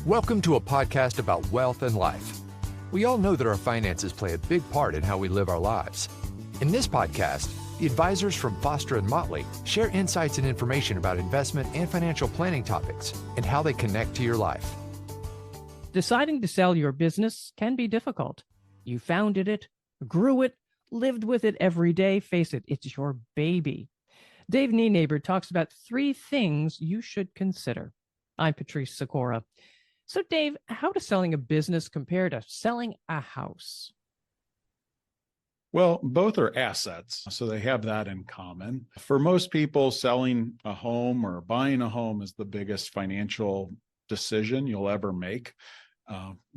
Welcome to a podcast about wealth and life. We all know that our finances play a big part in how we live our lives. In this podcast, the advisors from Foster and Motley share insights and information about investment and financial planning topics and how they connect to your life. Deciding to sell your business can be difficult. You founded it, grew it, lived with it every day. Face it, it's your baby. Dave Nienaber talks about 3 things you should consider. I'm Patrice Sikora. So Dave, how does selling a business compare to selling a house? Well, both are assets, so they have that in common. For most people, selling a home or buying a home is the biggest financial decision you'll ever make.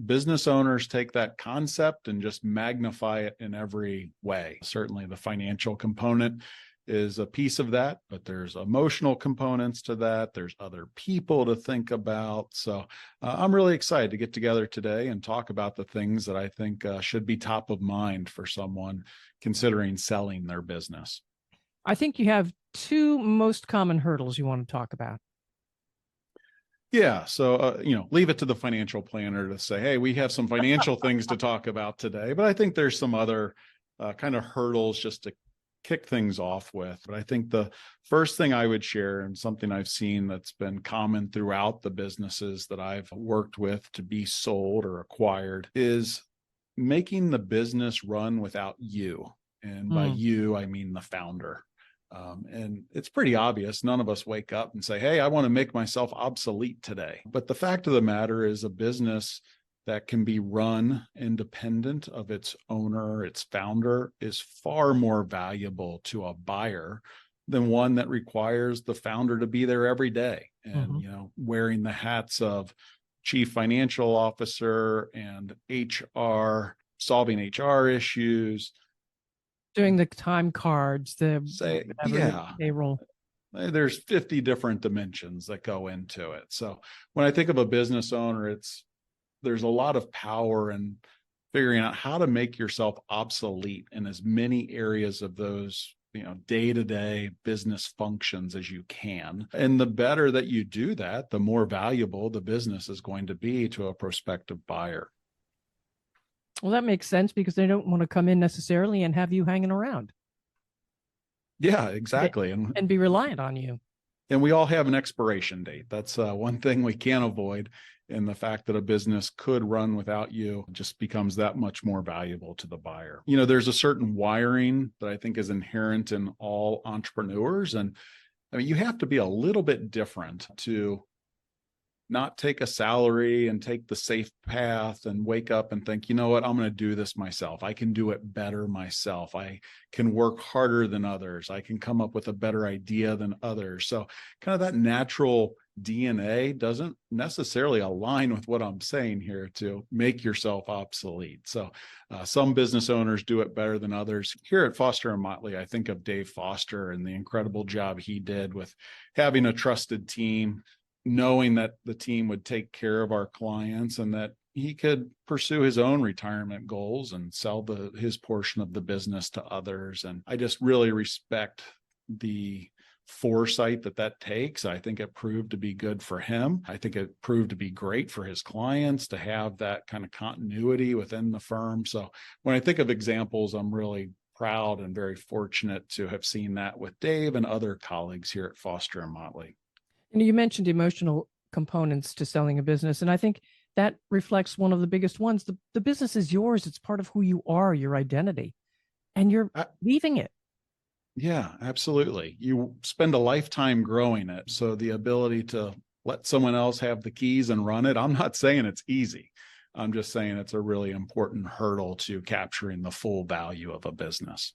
Business owners take that concept and just magnify it in every way. Certainly the financial component is a piece of that, but there's emotional components to that. There's other people to think about. So I'm really excited to get together today and talk about the things that I think should be top of mind for someone considering selling their business. I think you have 2 most common hurdles you want to talk about. Yeah. So, leave it to the financial planner to say, hey, we have some financial things to talk about today. But I think there's some other kind of hurdles just to kick things off with. But I think the first thing I would share, and something I've seen that's been common throughout the businesses that I've worked with to be sold or acquired, is making the business run without you. And by you, I mean the founder. And it's pretty obvious. None of us wake up and say, hey, I want to make myself obsolete today. But the fact of the matter is, a business that can be run independent of its owner, its founder, is far more valuable to a buyer than one that requires the founder to be there every day and, wearing the hats of chief financial officer and HR, solving HR issues, Doing the time cards, the payroll. There's 50 different dimensions that go into it. So when I think of a business owner, there's a lot of power in figuring out how to make yourself obsolete in as many areas of those, day-to-day business functions as you can. And the better that you do that, the more valuable the business is going to be to a prospective buyer. Well, that makes sense because they don't want to come in necessarily and have you hanging around. Yeah, exactly. And be reliant on you. And we all have an expiration date. That's one thing we can't avoid. And the fact that a business could run without you just becomes that much more valuable to the buyer. There's a certain wiring that I think is inherent in all entrepreneurs. And I mean, you have to be a little bit different to not take a salary and take the safe path and wake up and think, you know what, I'm going to do this myself. I can do it better myself. I can work harder than others. I can come up with a better idea than others. So kind of that natural DNA doesn't necessarily align with what I'm saying here to make yourself obsolete. So some business owners do it better than others. Here at Foster and Motley, I think of Dave Foster and the incredible job he did with having a trusted team, knowing that the team would take care of our clients and that he could pursue his own retirement goals and sell his portion of the business to others. And I just really respect the foresight that takes. I think it proved to be good for him. I think it proved to be great for his clients to have that kind of continuity within the firm. So when I think of examples, I'm really proud and very fortunate to have seen that with Dave and other colleagues here at Foster and Motley. And you mentioned emotional components to selling a business. And I think that reflects one of the biggest ones. The business is yours. It's part of who you are, your identity, and you're leaving it. Yeah, absolutely. You spend a lifetime growing it. So the ability to let someone else have the keys and run it, I'm not saying it's easy. I'm just saying it's a really important hurdle to capturing the full value of a business.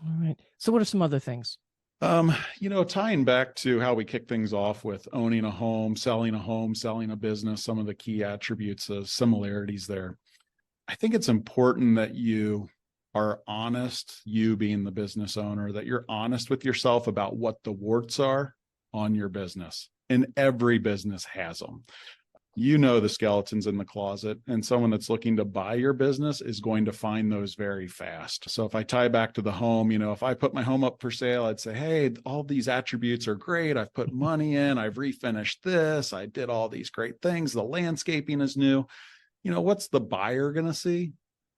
All right. So what are some other things? Tying back to how we kick things off with owning a home, selling a business, some of the key attributes of similarities there. I think it's important that you are honest, you being the business owner, that you're honest with yourself about what the warts are on your business. And every business has them. You know the skeletons in the closet, and someone that's looking to buy your business is going to find those very fast. So if I tie back to the home, if I put my home up for sale, I'd say, hey, all these attributes are great. I've put money in, I've refinished this, I did all these great things. The landscaping is new. What's the buyer going to see?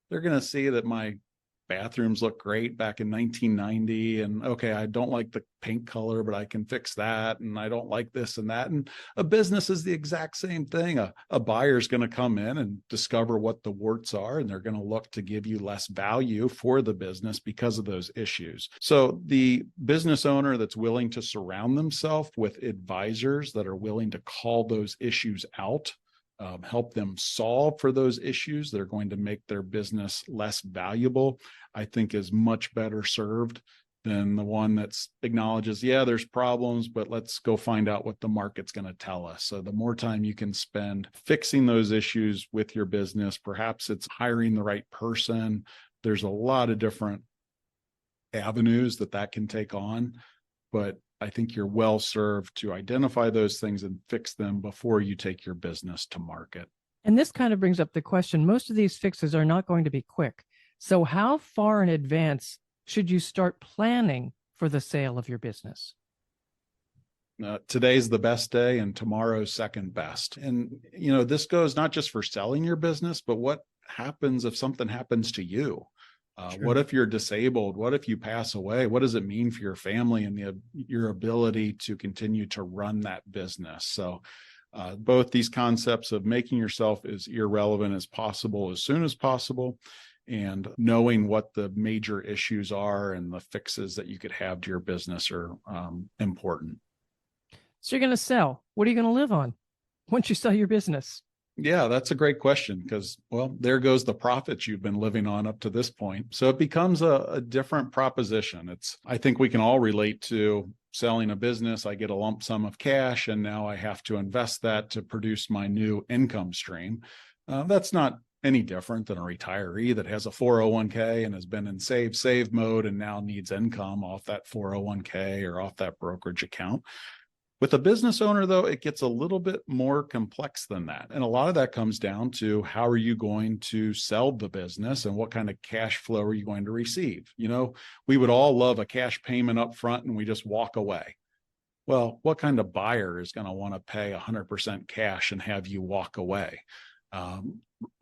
They're going to see that my bathrooms look great back in 1990. And okay, I don't like the paint color, but I can fix that. And I don't like this and that. And a business is the exact same thing. A buyer's going to come in and discover what the warts are, and they're going to look to give you less value for the business because of those issues. So the business owner that's willing to surround themselves with advisors that are willing to call those issues out, help them solve for those issues that are going to make their business less valuable, I think is much better served than the one that acknowledges, yeah, there's problems, but let's go find out what the market's going to tell us. So the more time you can spend fixing those issues with your business, perhaps it's hiring the right person. There's a lot of different avenues that can take on, but I think you're well served to identify those things and fix them before you take your business to market. And this kind of brings up the question, most of these fixes are not going to be quick. So how far in advance should you start planning for the sale of your business? Today's the best day and tomorrow's second best. And, this goes not just for selling your business, but what happens if something happens to you? What if you're disabled? What if you pass away? What does it mean for your family and your ability to continue to run that business? So both these concepts of making yourself as irrelevant as possible as soon as possible, and knowing what the major issues are and the fixes that you could have to your business are important. So you're going to sell. What are you going to live on once you sell your business? Yeah, that's a great question because, well, there goes the profits you've been living on up to this point. So it becomes a different proposition. I think we can all relate to selling a business. I get a lump sum of cash and now I have to invest that to produce my new income stream. That's not any different than a retiree that has a 401k and has been in save mode and now needs income off that 401k or off that brokerage account. With a business owner, though, it gets a little bit more complex than that. And a lot of that comes down to how are you going to sell the business and what kind of cash flow are you going to receive? We would all love a cash payment up front and we just walk away. Well, what kind of buyer is going to want to pay 100% cash and have you walk away?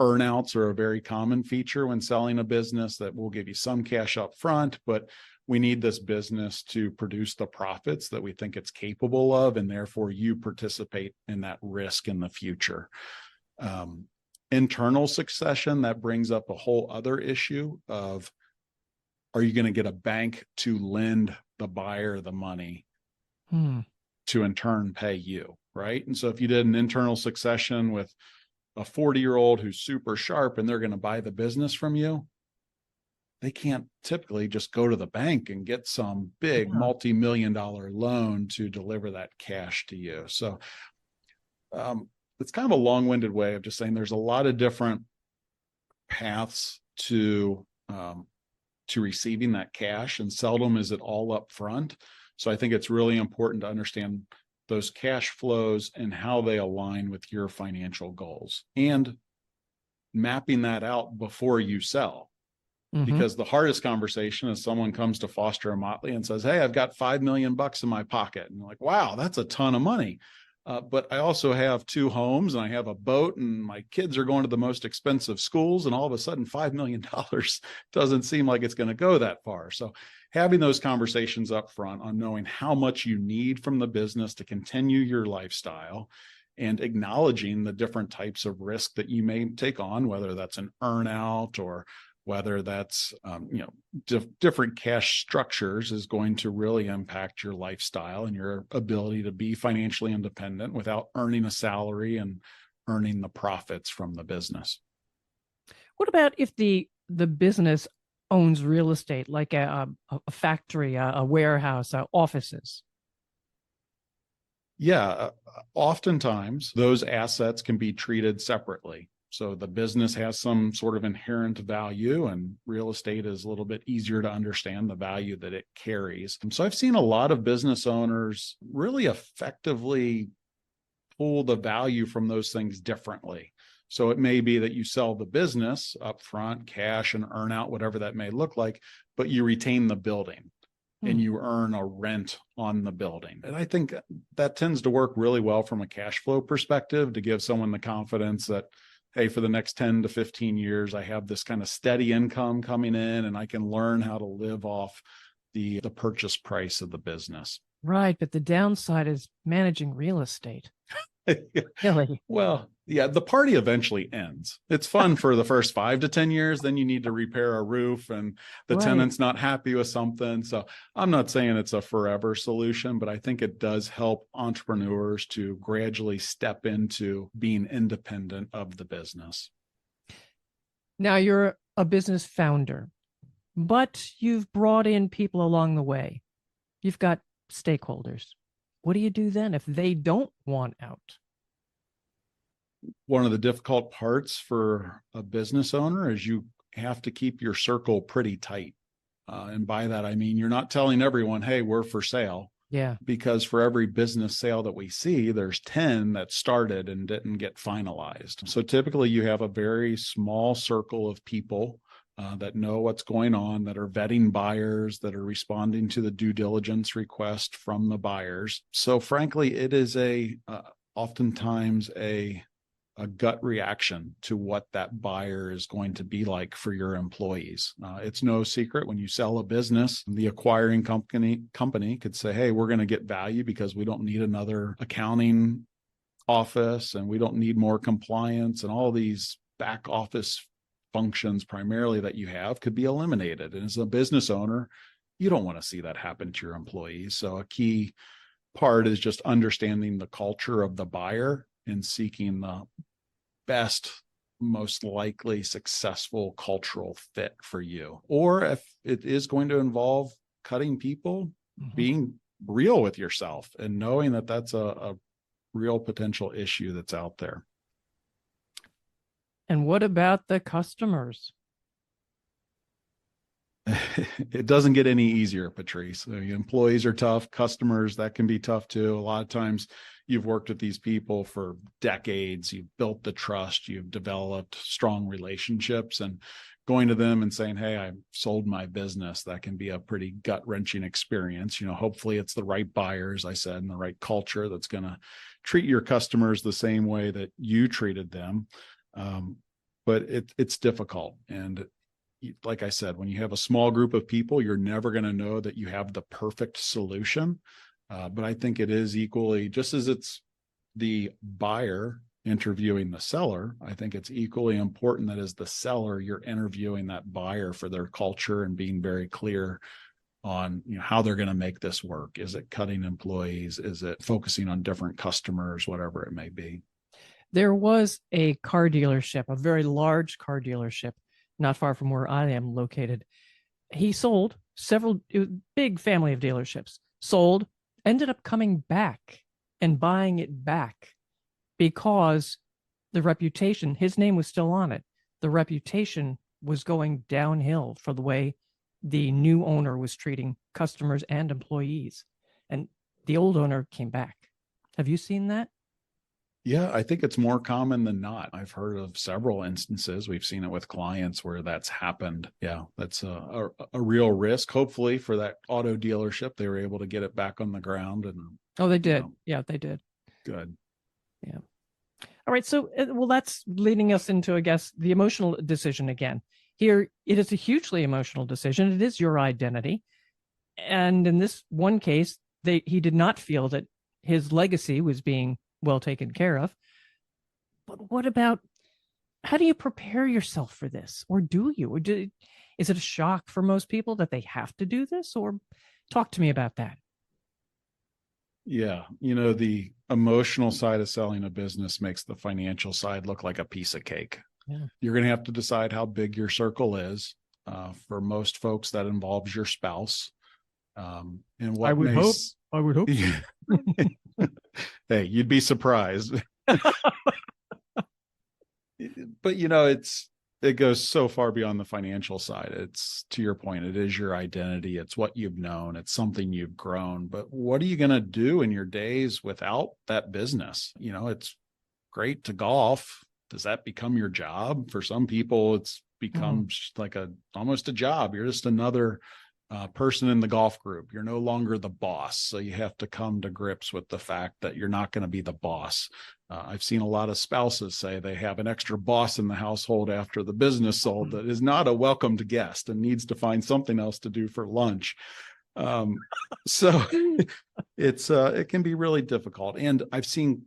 Earnouts are a very common feature when selling a business that will give you some cash up front, but we need this business to produce the profits that we think it's capable of, and therefore you participate in that risk in the future. Internal succession, that brings up a whole other issue of, are you going to get a bank to lend the buyer the money to in turn pay you, right? And so if you did an internal succession with a 40-year-old who's super sharp and they're going to buy the business from you, they can't typically just go to the bank and get some big multi-million-dollar loan to deliver that cash to you. So it's kind of a long-winded way of just saying there's a lot of different paths to receiving that cash, and seldom is it all up front. So I think it's really important to understand those cash flows and how they align with your financial goals and mapping that out before you sell. Because the hardest conversation is someone comes to Foster and Motley and says, hey, I've got $5 million in my pocket. And you're like, wow, that's a ton of money. But I also have 2 homes and I have a boat and my kids are going to the most expensive schools. And all of a sudden, $5 million doesn't seem like it's going to go that far. So having those conversations up front on knowing how much you need from the business to continue your lifestyle, and acknowledging the different types of risk that you may take on, whether that's an earnout or whether that's different cash structures, is going to really impact your lifestyle and your ability to be financially independent without earning a salary and earning the profits from the business. What about if the business owns real estate, like a factory, a warehouse, offices? Yeah, oftentimes those assets can be treated separately. So the business has some sort of inherent value, and real estate is a little bit easier to understand the value that it carries. And so I've seen a lot of business owners really effectively pull the value from those things differently. So it may be that you sell the business upfront, cash and earn out, whatever that may look like, but you retain the building and you earn a rent on the building. And I think that tends to work really well from a cash flow perspective to give someone the confidence that, hey, for the next 10 to 15 years, I have this kind of steady income coming in and I can learn how to live off the purchase price of the business. Right. But the downside is managing real estate. Really? Well, yeah, the party eventually ends. It's fun for the first 5 to 10 years. Then you need to repair a roof and the tenant's not happy with something. So I'm not saying it's a forever solution, but I think it does help entrepreneurs to gradually step into being independent of the business. Now you're a business founder, but you've brought in people along the way. You've got stakeholders. What do you do then if they don't want out? One of the difficult parts for a business owner is you have to keep your circle pretty tight. And by that, I mean, you're not telling everyone, hey, we're for sale. Yeah. Because for every business sale that we see, there's 10 that started and didn't get finalized. So typically you have a very small circle of people that know what's going on, that are vetting buyers, that are responding to the due diligence request from the buyers. So frankly, it is oftentimes a gut reaction to what that buyer is going to be like for your employees. It's no secret when you sell a business, the acquiring company could say, hey, we're going to get value because we don't need another accounting office and we don't need more compliance, and all these back office functions primarily that you have could be eliminated. And as a business owner, you don't want to see that happen to your employees. So a key part is just understanding the culture of the buyer and seeking the best, most likely successful cultural fit for you. Or if it is going to involve cutting people, being real with yourself and knowing that that's a real potential issue that's out there. And what about the customers? It doesn't get any easier, Patrice. Employees are tough. Customers, that can be tough too. A lot of times you've worked with these people for decades. You've built the trust. You've developed strong relationships, and going to them and saying, hey, I sold my business, that can be a pretty gut-wrenching experience. Hopefully it's the right buyer, as I said, and the right culture that's going to treat your customers the same way that you treated them. But it's difficult. And like I said, when you have a small group of people, you're never going to know that you have the perfect solution. But I think it is equally, just as it's the buyer interviewing the seller, I think it's equally important that as the seller, you're interviewing that buyer for their culture and being very clear on how they're going to make this work. Is it cutting employees? Is it focusing on different customers, whatever it may be? There was a car dealership, a very large car dealership, not far from where I am located. He sold several, big family of dealerships, sold, ended up coming back and buying it back because the reputation, his name was still on it. The reputation was going downhill for the way the new owner was treating customers and employees. And the old owner came back. Have you seen that? Yeah, I think it's more common than not. I've heard of several instances. We've seen it with clients where that's happened. Yeah, that's a real risk. Hopefully for that auto dealership, they were able to get it back on the ground. And oh, they did. Yeah, they did. Good. Yeah. All right. So, well, that's leading us into, I guess, the emotional decision again. Here, it is a hugely emotional decision. It is your identity. And in this one case, he did not feel that his legacy was being well taken care of. But what about, how do you prepare yourself for this? Or do you? Is it a shock for most people that they have to do this? Or talk to me about that. Yeah. The emotional side of selling a business makes the financial side look like a piece of cake. Yeah. You're going to have to decide how big your circle is. For most folks, that involves your spouse. And what I would hope. So. Hey, you'd be surprised. But it's it goes so far beyond the financial side. It's, to your point, it is your identity. It's what you've known. It's something you've grown. But what are you going to do in your days without that business? It's great to golf. Does that become your job? For some people, it's becomes like almost a job. You're just another person in the golf group. You're no longer the boss. So you have to come to grips with the fact that you're not going to be the boss. I've seen a lot of spouses say they have an extra boss in the household after the business sold that is not a welcomed guest and needs to find something else to do for lunch. So it can be really difficult. And I've seen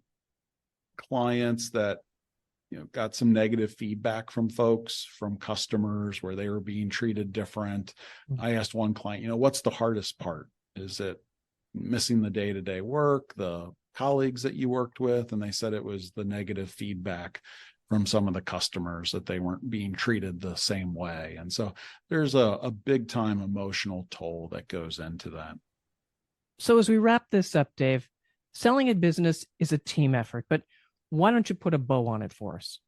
clients that got some negative feedback from folks, from customers, where they were being treated different. I asked one client, what's the hardest part? Is it missing the day-to-day work, the colleagues that you worked with? And they said it was the negative feedback from some of the customers, that they weren't being treated the same way. And so there's a big time emotional toll that goes into that. So as we wrap this up, Dave, selling a business is a team effort, but why don't you put a bow on it for us?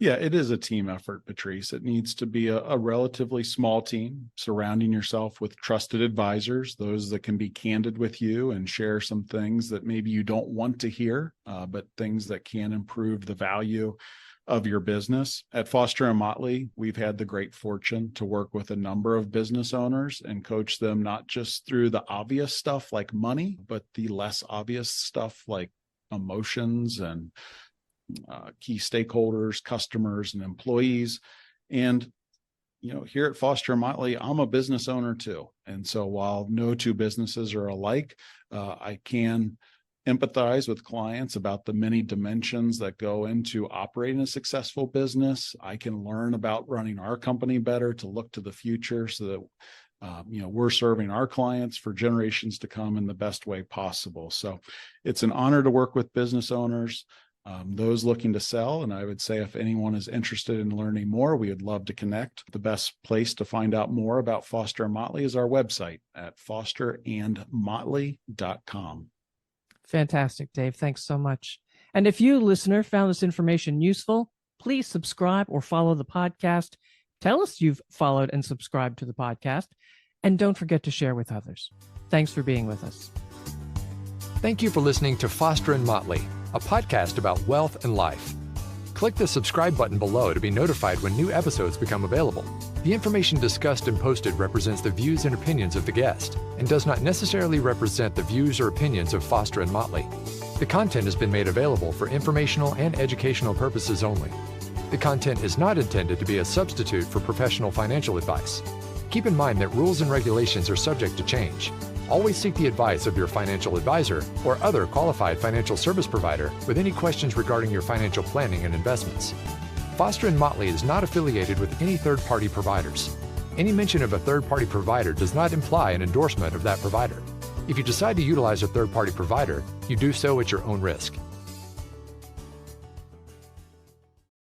Yeah, it is a team effort, Patrice. It needs to be a relatively small team, surrounding yourself with trusted advisors, those that can be candid with you and share some things that maybe you don't want to hear, but things that can improve the value of your business. At Foster & Motley, we've had the great fortune to work with a number of business owners and coach them not just through the obvious stuff like money, but the less obvious stuff like emotions and key stakeholders, customers, and employees. And, here at Foster & Motley, I'm a business owner too. And so while no two businesses are alike, I can empathize with clients about the many dimensions that go into operating a successful business. I can learn about running our company better to look to the future so that we're serving our clients for generations to come in the best way possible. So it's an honor to work with business owners, those looking to sell. And I would say if anyone is interested in learning more, we would love to connect. The best place to find out more about Foster & Motley is our website at fosterandmotley.com. Fantastic, Dave. Thanks so much. And if you, listener, found this information useful, please subscribe or follow the podcast. Tell us you've followed and subscribed to the podcast. And don't forget to share with others. Thanks for being with us. Thank you for listening to Foster & Motley, a podcast about wealth and life. Click the subscribe button below to be notified when new episodes become available. The information discussed and posted represents the views and opinions of the guest and does not necessarily represent the views or opinions of Foster & Motley. The content has been made available for informational and educational purposes only. The content is not intended to be a substitute for professional financial advice. Keep in mind that rules and regulations are subject to change. Always seek the advice of your financial advisor or other qualified financial service provider with any questions regarding your financial planning and investments. Foster & Motley is not affiliated with any third-party providers. Any mention of a third-party provider does not imply an endorsement of that provider. If you decide to utilize a third-party provider, you do so at your own risk.